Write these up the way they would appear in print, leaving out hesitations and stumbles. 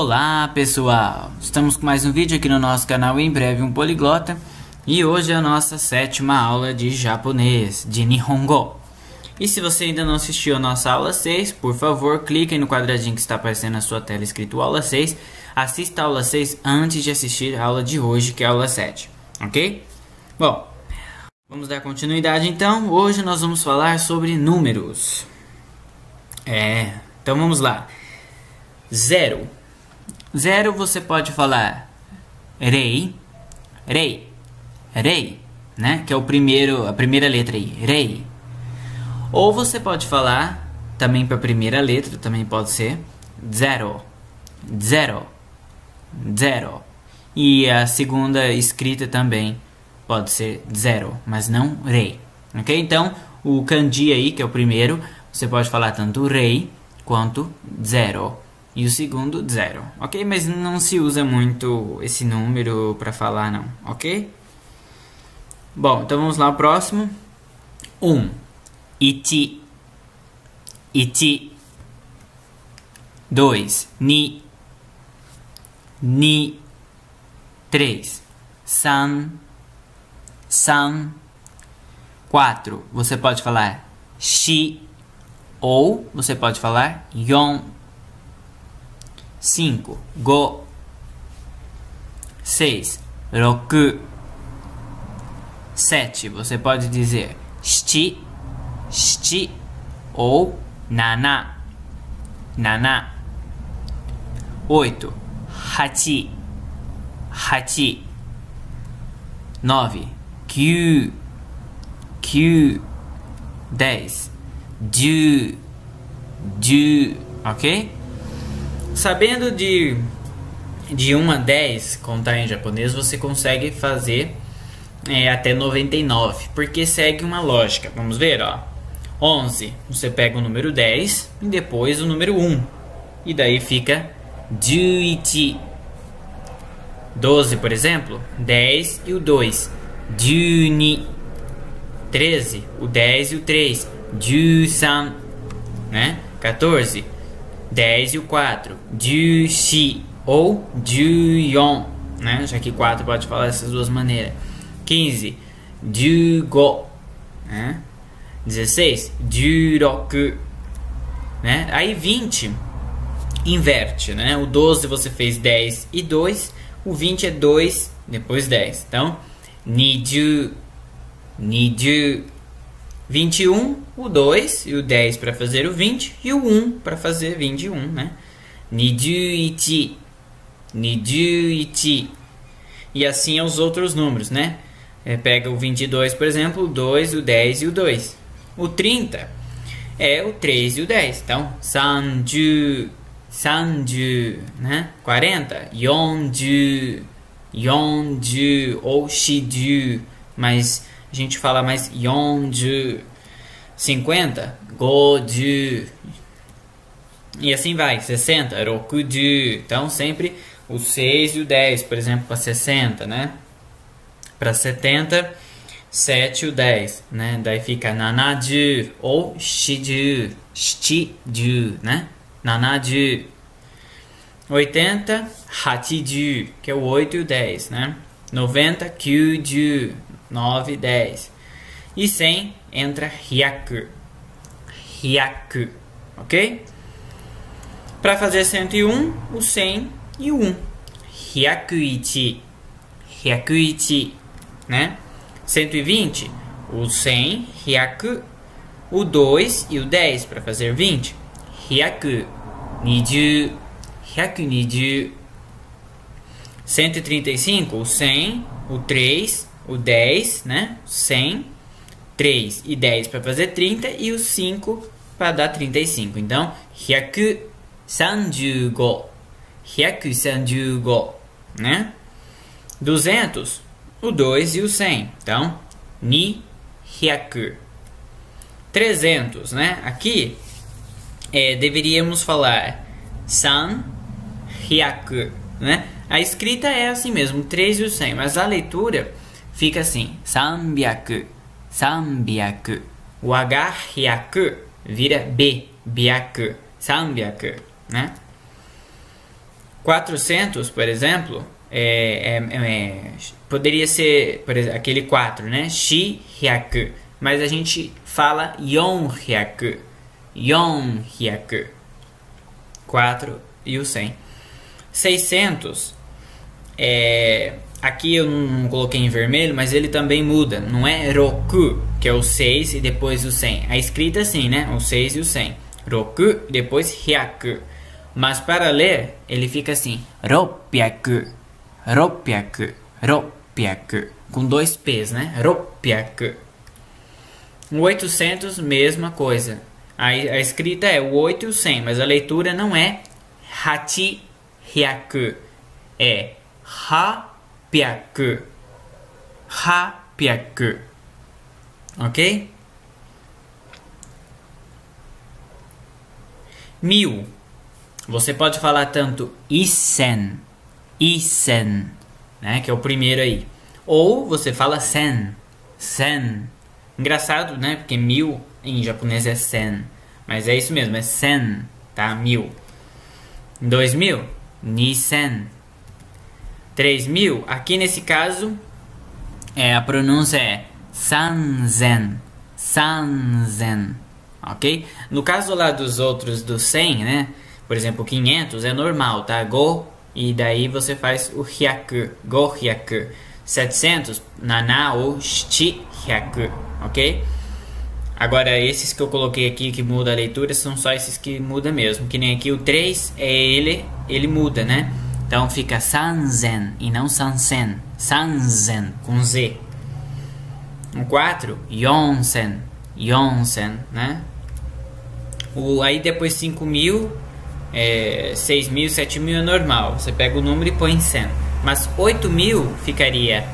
Olá pessoal, estamos com mais um vídeo aqui no nosso canal Em Breve um Poliglota. E hoje é a nossa 7ª aula de japonês, de Nihongo. E se você ainda não assistiu a nossa aula 6, por favor, clique no quadradinho que está aparecendo na sua tela escrito aula 6. Assista a aula 6 antes de assistir a aula de hoje, que é a aula 7, ok? Bom, vamos dar continuidade então. Hoje nós vamos falar sobre números. Então vamos lá. 0. 0 você pode falar rei, rei, rei, né? Que é a primeira letra aí, rei. Ou você pode falar também para a primeira letra, também pode ser zero, zero, zero. E a segunda escrita também pode ser zero, mas não rei, ok? Então o kanji aí, que é o primeiro, você pode falar tanto rei quanto zero. E o segundo, zero, ok? Mas não se usa muito esse número para falar, não, ok? Bom, então vamos lá, o próximo. 1. Ichi. Ichi. 2. Ni. Ni. 3. San. San. 4. Você pode falar shi. Ou você pode falar yon. 5. Go. 6. Roku. 7. Você pode dizer shiti, shiti ou nana, nana. 8. Hachi, hachi. 9. Kyu, kyu. 10. Ju, ju, ok? Sabendo de 1 a 10 contar em japonês, você consegue fazer até 99, porque segue uma lógica. Vamos ver, ó. 11, você pega o número 10 e depois o número 1, e daí fica 11. 12, por exemplo, 10 e o 2, 12. 13, o 10 e o 3, 13, né? 14, 10 e o 4, 14 ou 14, né? Já que 4 pode falar dessas duas maneiras. 15, 15, né? 16, 16, né? Aí 20 inverte, né? O 12 você fez 10 e 2, o 20 é 2, depois 10. Então, 20, 20. 21, o 2 e o 10 para fazer o 20 e o 1 para fazer 21, né? 21, 21. E assim é os outros números, né? Pega o 22, por exemplo, o 2, o 10 e o 2. O 30 é o 3 e o 10. Então, 30, 30, né? 40, 40, 40 ou 40, mas a gente fala mais 40, 50, 50, e assim vai, 60, 60. Então sempre o 6 e o 10, por exemplo, para 60, né? Para 70, 7 e o 10, né? Daí fica 70 ou 70, 70, né? 70. 80, 80, que é o 8 e o 10, né? 90, 90, 9, 10. E 100 entra hyaku, hyaku, ok? Para fazer 101, o 100 e o 1. Hyakuichi, hyakuichi, né? 120, o 100, hyaku, o 2 e o 10 para fazer 20. Hyaku, 20, hyaku20. 135, o 100, o 3, o 10, né? 100, 3 e 10 para fazer 30 e o 5 para dar 35. Então, 135, 135, né? 200, o 2 e o 100. Então, 200. 300, né? Aqui deveríamos falar 300, né? A escrita é assim mesmo, 3 e o 100, mas a leitura fica assim, 300, 300. O H, hyaku, vira B, byaku, 300, né? 400, por exemplo, poderia ser, por exemplo, aquele 4, né? Shi-hyaku. Mas a gente fala yon-hyaku. Yon-hyaku. 4 e o 100. 600, aqui eu não coloquei em vermelho, mas ele também muda. Não é roku, que é o 6 e depois o 100. A escrita é assim, né? O 6 e o 100. Roku e depois hyaku. Mas para ler, ele fica assim. Ropyaku. Ropyaku. Ropyaku. Com 2 P's, né? Ropyaku. O 800, mesma coisa. A escrita é o 8 e o 100, mas a leitura não é hachihyaku. É hapyaku. Hapyaku. Ok? 1000. Você pode falar tanto isen, né, que é o primeiro aí. Ou você fala sen. Engraçado, né? Porque 1000 em japonês é sen. Mas é isso mesmo, é sen, tá? 1000. 2000, nisen. 3000, aqui nesse caso, a pronúncia é sanzen. Ok? No caso lá dos outros do 100, né? Por exemplo, 500 é normal, tá? Go, e daí você faz o hyaku. Go hyaku. 700, nana ou shiti hyaku. Ok? Agora, esses que eu coloquei aqui que muda a leitura são só esses que muda mesmo. Que nem aqui o 3, ele muda, né? Então fica sanzen e não sansen. Sanzen, com Z. O 4, yonsen. Yonsen, né? Aí depois 5.000, 6.000, 7.000 é normal. Você pega o número e põe em sen. Mas 8.000 ficaria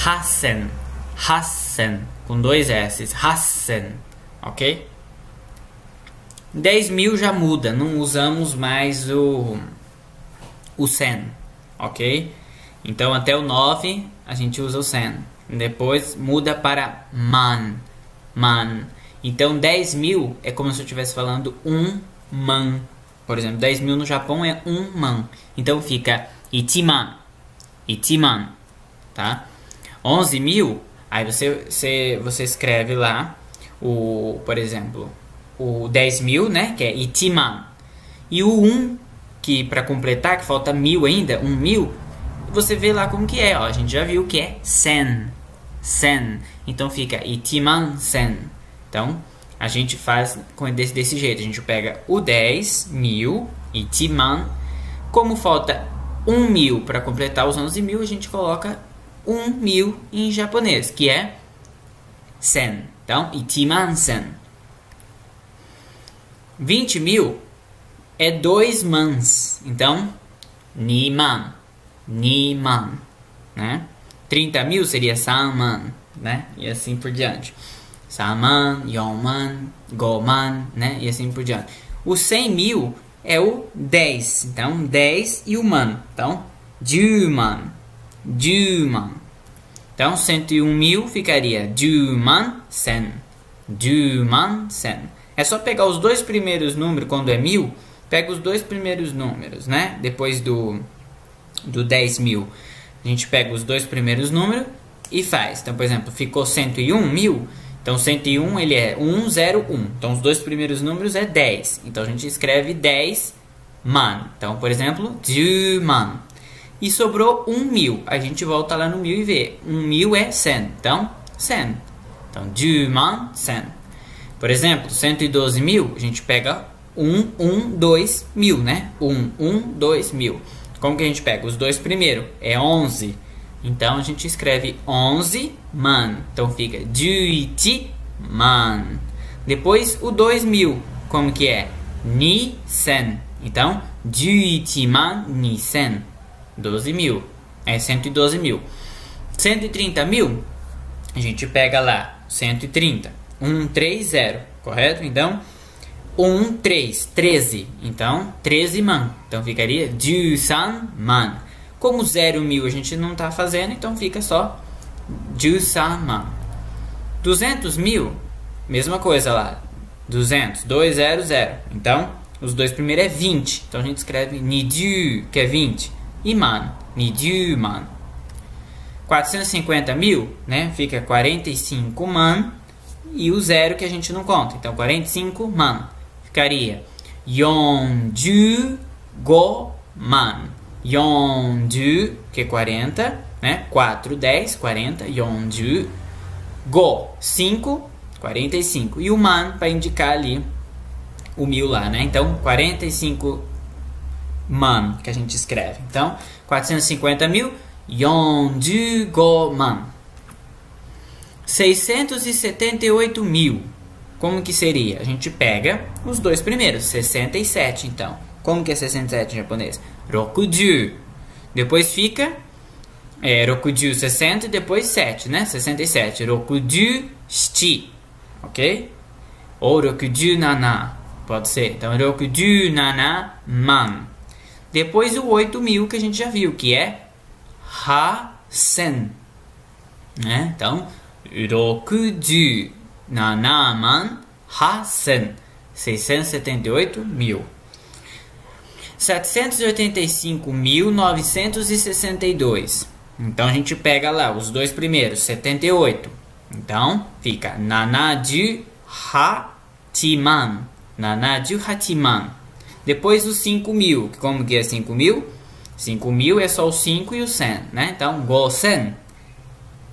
hassen. Hassen, com 2 S. Hassen, ok? 10.000 já muda. Não usamos mais o sen, ok? Então até o 9 a gente usa o sen. Depois muda para man. Então 10.000 é como se eu estivesse falando man. Por exemplo, 10.000 no Japão é man. Então fica ichiman, tá? 11.000, aí você escreve lá por exemplo, o 10.000, né? Que é ichiman. E o 1, que para completar, que falta 1.000 ainda, 1.000, você vê lá como que é, ó. A gente já viu que é sen. Então fica ichiman sen. Então a gente faz desse jeito. A gente pega o 10.000, ichiman. Como falta 1.000 para completar os 11.000, a gente coloca 1.000 em japonês, que é sen. Então ichiman sen. 20.000 é 2 mans. Então niman, né? 30.000 seria sanman, né? E assim por diante. Saman, yonman, goman, né? E assim por diante. O 100.000 é o 10. Então 10 e o man. Então juman. Então 101.000 ficaria juman sen. É só pegar os 2 primeiros números quando é 1.000. Pega os 2 primeiros números, né? Depois do 10.000. A gente pega os 2 primeiros números e faz. Então, por exemplo, ficou 101.000. Então, 101 ele é 101. Então, os 2 primeiros números é 10. Então, a gente escreve 10 man. Então, por exemplo, juman. E sobrou 1.000. A gente volta lá no 1.000 e vê. 1.000 é sen. Então, sen. Então, juman sen. Por exemplo, 112.000, a gente pega 112.000, né? 112.000. Como que a gente pega? Os 2 primeiros é 11. Então a gente escreve 11 man. Então fica juichi man. Depois o 2.000. Como que é? Nisen. Então juichi man nisen. 12.000. É 112.000. 130.000. A gente pega lá 130. 130. Correto? Então 13. Então 13 man. Então ficaria jusan man. Como 0.000 a gente não está fazendo, então fica só jusan man. 200.000, mesma coisa lá. 200, 200. Então Os dois primeiros é 20. Então a gente escreve nidu, que é 20. E man, nidu man. 450 mil, né? Fica 45 man. E o zero que a gente não conta. Então 45 man. Ficaria Yonju go man. Yonju, que é 40, né? 4, 10, 40. Yonju go, 5, 45. E o man para indicar ali o 1000 lá, né? Então 45 man que a gente escreve. Então 450 mil, Yonju go man. 678 mil. Como que seria? A gente pega os dois primeiros, 67 então. Como que é 67 em japonês? Rokuju. Depois fica Rokuju 60 e depois 7, né? 67. Rokuju shiti. Ok? Ou Rokuju nana. Pode ser. Então, Rokuju nana man. Depois o 8.000 que a gente já viu, que é Hasen. Né? Então, Rokuju nana man Hasen. 678 mil. 785.962. Então a gente pega lá os dois primeiros, 78. Então fica Nanaju Hachiman. Nanaju Hachiman. Depois os 5.000. Como que é 5.000? 5.000 é só o 5 e o 100, né? Então Gosen.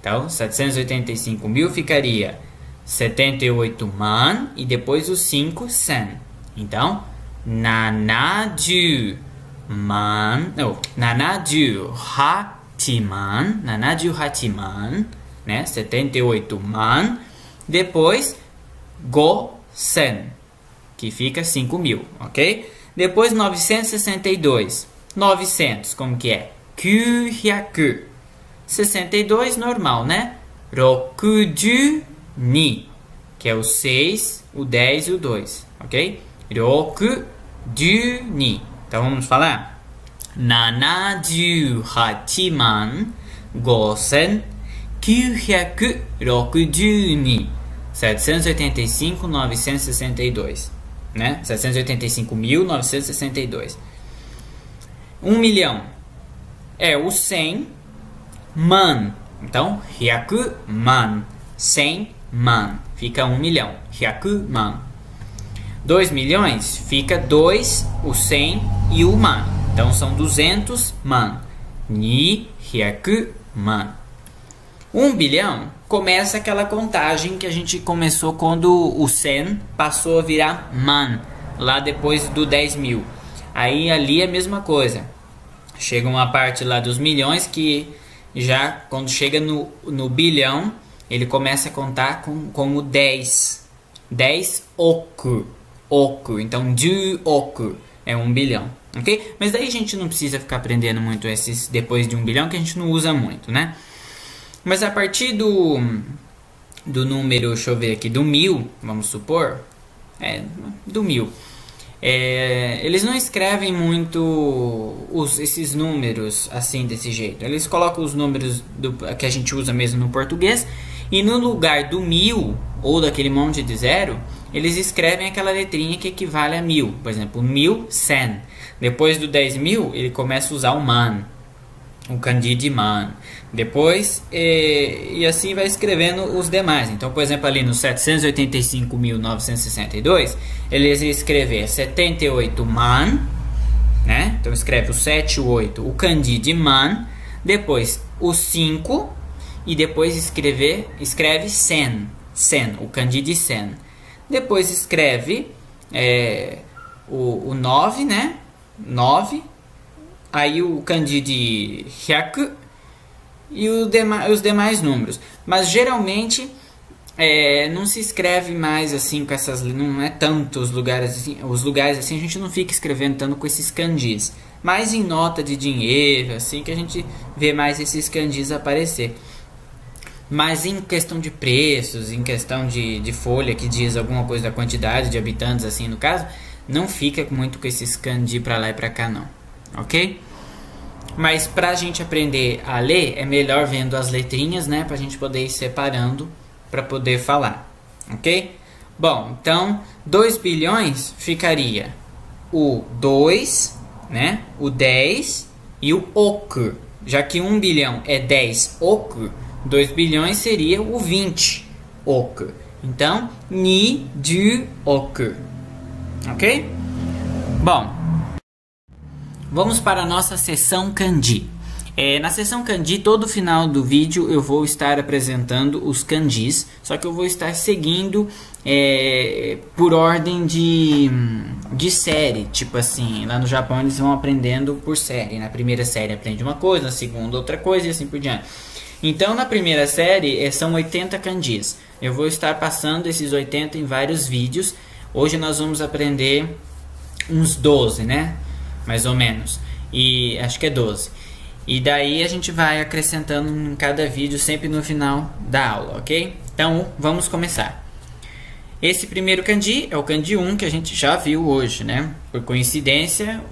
Então 785 mil ficaria 78 man e depois os 5, 100. Então Nanaju man, Nanaju Hachiman, Nanaju Hachiman, né? 78 man, depois Gosen, que fica 5.000, ok? Depois 962, 900, como que é? Kyuhyaku, 62 normal, né? Rokuju ni, que é o 6, o 10 e o 2, ok? Rokuju ni. Então vamos falar. 78,562. 785.962, né? 785.962. 1 milhão é o 100 man. Então, hyaku man. 100 man. Fica 1 milhão. Hyaku man. 2 milhões fica 2, o 100 e o man. Então são 200 man. Ni hyaku man. 1 bilhão começa aquela contagem que a gente começou quando o 100 passou a virar man, lá depois do 10.000. Aí ali é a mesma coisa. Chega uma parte lá dos milhões que já quando chega no bilhão, ele começa a contar como 10. 10 oku. Oku. Então, ju oku é 1 bilhão. Ok? Mas daí a gente não precisa ficar aprendendo muito esses depois de 1 bilhão, que a gente não usa muito, né? Mas a partir do número, deixa eu ver aqui, do 1000, vamos supor, do 1000, eles não escrevem muito esses números assim, desse jeito. Eles colocam os números que a gente usa mesmo no português, e no lugar do 1000, ou daquele monte de zero, eles escrevem aquela letrinha que equivale a 1000. Por exemplo, 1000, 100. Depois do 10.000, ele começa a usar o man, o kanji de man. Depois, e assim vai escrevendo os demais. Então, por exemplo, ali no 785.962, eles iam escrever 78 man, né? Então, escreve o 7, o 8, o kanji de man. Depois, o 5, e depois escreve 100, 100, o kanji de 100. Depois escreve o 9, né? 9. Aí o kanji de hyaku e os demais números. Mas geralmente não se escreve mais assim com essas, não é tanto os lugares assim a gente não fica escrevendo tanto com esses kanjis. Mais em nota de dinheiro, assim que a gente vê mais esses kanjis aparecer. Mas em questão de preços, em questão de folha que diz alguma coisa da quantidade de habitantes, assim no caso, não fica muito com esses kanji pra lá e pra cá não, ok? Mas pra gente aprender a ler, é melhor vendo as letrinhas, né? Pra gente poder ir separando pra poder falar, ok? Bom, então 2 bilhões ficaria o 2, né? O 10 e o oku. Já que 1 bilhão é 10 oku, 2 bilhões seria o 20 oku. Então, ni du oku. Ok? Bom, vamos para a nossa sessão kanji. Na sessão kanji, todo final do vídeo eu vou estar apresentando os kanjis, só que eu vou estar seguindo por ordem de série. Tipo assim, lá no Japão eles vão aprendendo por série. Na primeira série aprende uma coisa, na segunda outra coisa e assim por diante. Então na primeira série são 80 kanjis. Eu vou estar passando esses 80 em vários vídeos. Hoje nós vamos aprender uns 12, né? Mais ou menos. E acho que é 12. E daí a gente vai acrescentando em cada vídeo, sempre no final da aula, ok? Então, vamos começar. Esse primeiro kanji é o kanji 1 que a gente já viu hoje, né? Por coincidência,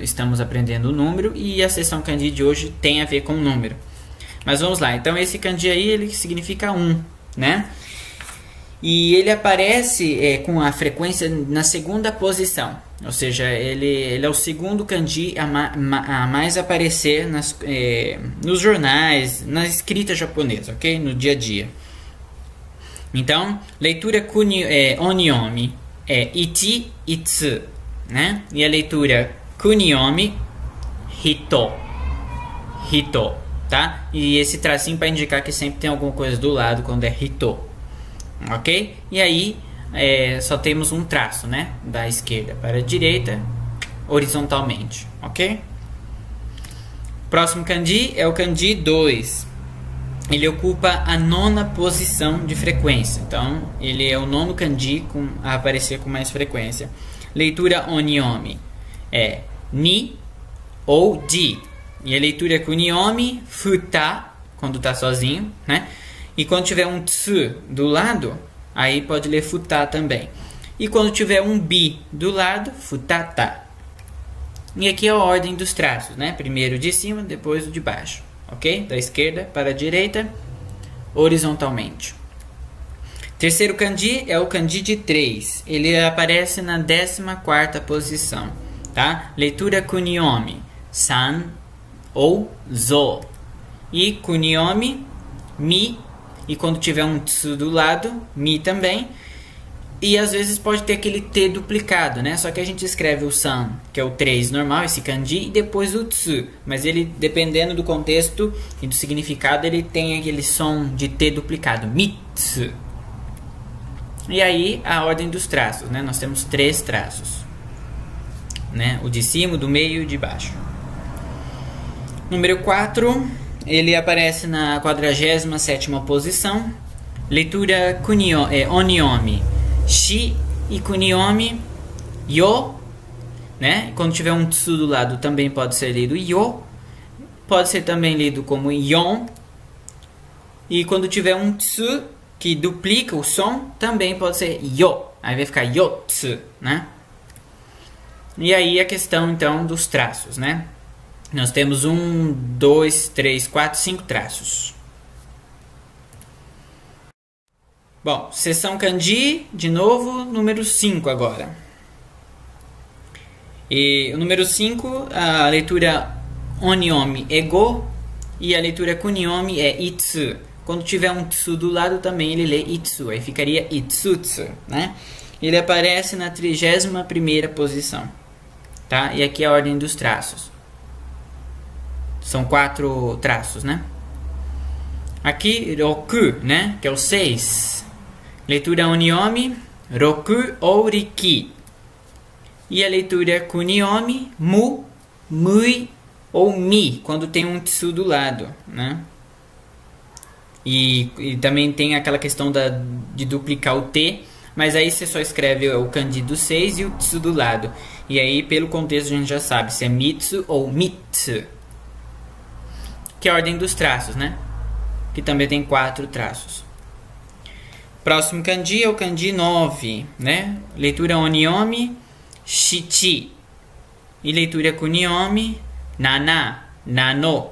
estamos aprendendo o número e a sessão kanji de hoje tem a ver com o número. Mas vamos lá. Então, esse kanji aí, ele significa 1, né? E ele aparece com a frequência na segunda posição. Ou seja, ele é o segundo kanji a mais aparecer nos jornais, na escrita japonesa, ok? No dia a dia. Então, leitura onyomi é ichi, itsu, né? E a leitura kunyomi, hito, hito, tá? E esse tracinho para indicar que sempre tem alguma coisa do lado quando é hito, ok? E aí só temos um traço, né? Da esquerda para a direita, horizontalmente, ok? Próximo kanji é o kanji 2. Ele ocupa a 9ª posição de frequência. Então, ele é o 9º kanji a aparecer com mais frequência. Leitura onyomi é ni ou di. E a leitura kunyomi, futa, quando está sozinho, né? E quando tiver um tsu do lado, aí pode ler futa também. E quando tiver um bi do lado, futata. E aqui é a ordem dos traços, né? Primeiro o de cima, depois o de baixo. Ok? Da esquerda para a direita, horizontalmente. Terceiro kanji é o kanji de 3. Ele aparece na 14ª posição. Tá? Leitura kunyomi, san ou zo. E kunyomi, mi. E quando tiver um tsu do lado, mi também. E às vezes pode ter aquele T duplicado, né? Só que a gente escreve o san, que é o 3 normal, esse kanji, e depois o tsu. Mas ele, dependendo do contexto e do significado, ele tem aquele som de T duplicado, mitsu. E aí a ordem dos traços, né? Nós temos 3 traços, né? O de cima, o do meio e o de baixo. Número 4, ele aparece na 47ª posição. Leitura onyomi, shi e kunyomi, yo, né? Quando tiver um tsu do lado também pode ser lido yo. Pode ser também lido como yon. E quando tiver um tsu que duplica o som, também pode ser yo. Aí vai ficar yotsu, né? E aí a questão então dos traços, né? Nós temos 1, 2, 3, 4, 5 traços. Bom, seção kanji, de novo, número 5 agora. E o número 5, a leitura onyomi é go e a leitura kunyomi é itsu. Quando tiver um tsu do lado também ele lê itsu, aí ficaria itsutsu, né? Ele aparece na 31ª posição, tá? E aqui é a ordem dos traços. São 4 traços, né? Aqui, roku, né? Que é o 6. Leitura onyomi, roku ou riki. E a leitura kunyomi, mu, mui ou mi, quando tem um tsu do lado, né? E também tem aquela questão de duplicar o T, mas aí você só escreve o kanji do 6 e o tsu do lado. E aí, pelo contexto, a gente já sabe se é mitsu ou mitsu. Que é a ordem dos traços, né? Que também tem 4 traços. Próximo kanji é o kanji 9, né? Leitura onyomi, shichi. E leitura kunyomi, nana, nano,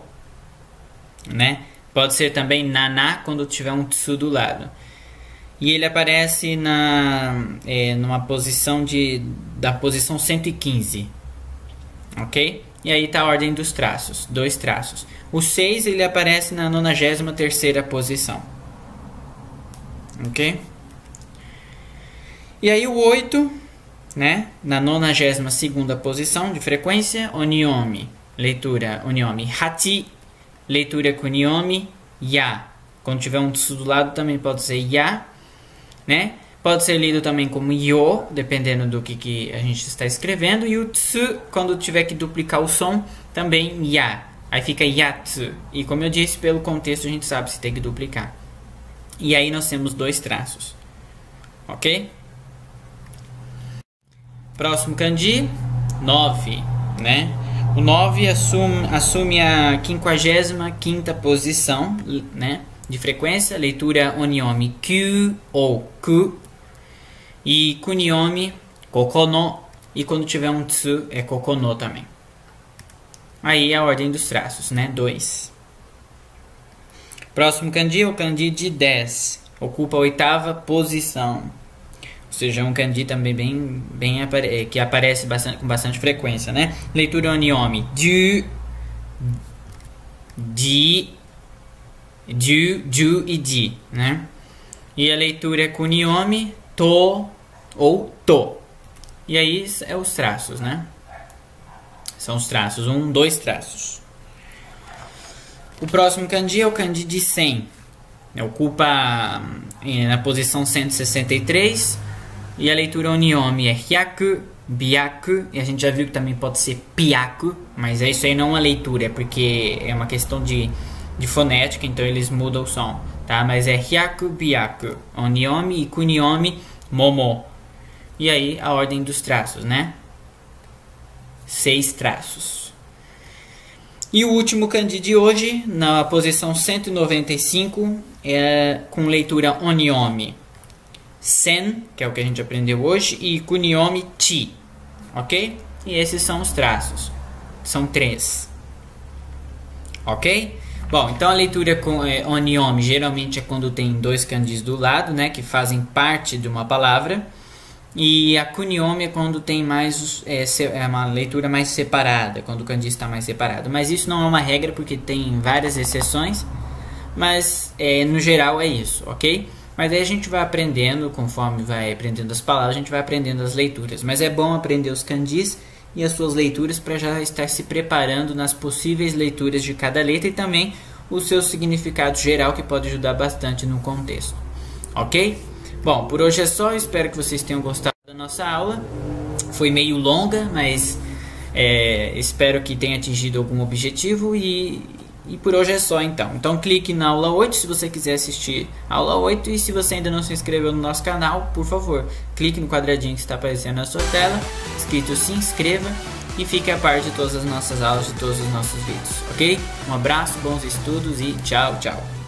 né? Pode ser também naná quando tiver um tsu do lado. e ele aparece numa posição da posição 115, ok? E aí está a ordem dos traços, 2 traços. O 6 ele aparece na 93ª posição, ok? E aí o 8, né, na 92ª posição de frequência, onyomi, leitura onyomi hachi, leitura com onyomi ya. Quando tiver um tsu do lado também pode ser ya, né? Pode ser lido também como yo, dependendo do que a gente está escrevendo. E o tsu, quando tiver que duplicar o som, também ya. Aí fica yatsu. E como eu disse, pelo contexto a gente sabe se tem que duplicar. E aí nós temos 2 traços, ok? Próximo kanji, 9, né? O 9 assume a 55ª posição, né, de frequência, leitura onyomi kyu ou ku, e kunyomi kokono, e quando tiver um tsu é kokono também. Aí a ordem dos traços, né, 2. Próximo kanji é o kanji de 10, ocupa a 8ª posição. Ou seja, um kanji também que aparece com bastante frequência, né? Leitura onyomi ju, ji, ju e ji, né? E a leitura kunyomi to ou to. E aí é os traços, né? São os traços, 1, 2 traços. O próximo kanji é o kanji de 100. Ocupa na posição 163. E a leitura onyomi é hyaku, byaku, e a gente já viu que também pode ser piaku, mas isso aí não é uma leitura, é porque é uma questão de fonética, então eles mudam o som, tá? Mas é hyaku, byaku, onyomi e kunyomi, momo. E aí a ordem dos traços, né? 6 traços. E o último kanji de hoje, na posição 195, é com leitura onyomi sen, que é o que a gente aprendeu hoje, e kunyomi chi, ok? E esses são os traços, são 3, ok? Bom, então a leitura com onyomi geralmente é quando tem 2 kanjis do lado, né, que fazem parte de uma palavra, e a kunyomi é quando tem mais é uma leitura mais separada, quando o kanji está mais separado. Mas isso não é uma regra porque tem várias exceções, mas no geral é isso, ok? Mas aí a gente vai aprendendo, conforme vai aprendendo as palavras, a gente vai aprendendo as leituras. Mas é bom aprender os kanjis e as suas leituras para já estar se preparando nas possíveis leituras de cada letra e também o seu significado geral, que pode ajudar bastante no contexto. Ok? Bom, por hoje é só. Espero que vocês tenham gostado da nossa aula. Foi meio longa, mas espero que tenha atingido algum objetivo e por hoje é só então. Então clique na aula 8 se você quiser assistir a aula 8 e se você ainda não se inscreveu no nosso canal, por favor, clique no quadradinho que está aparecendo na sua tela, escrito se inscreva e fique a par de todas as nossas aulas, de todos os nossos vídeos, ok? Um abraço, bons estudos e tchau, tchau!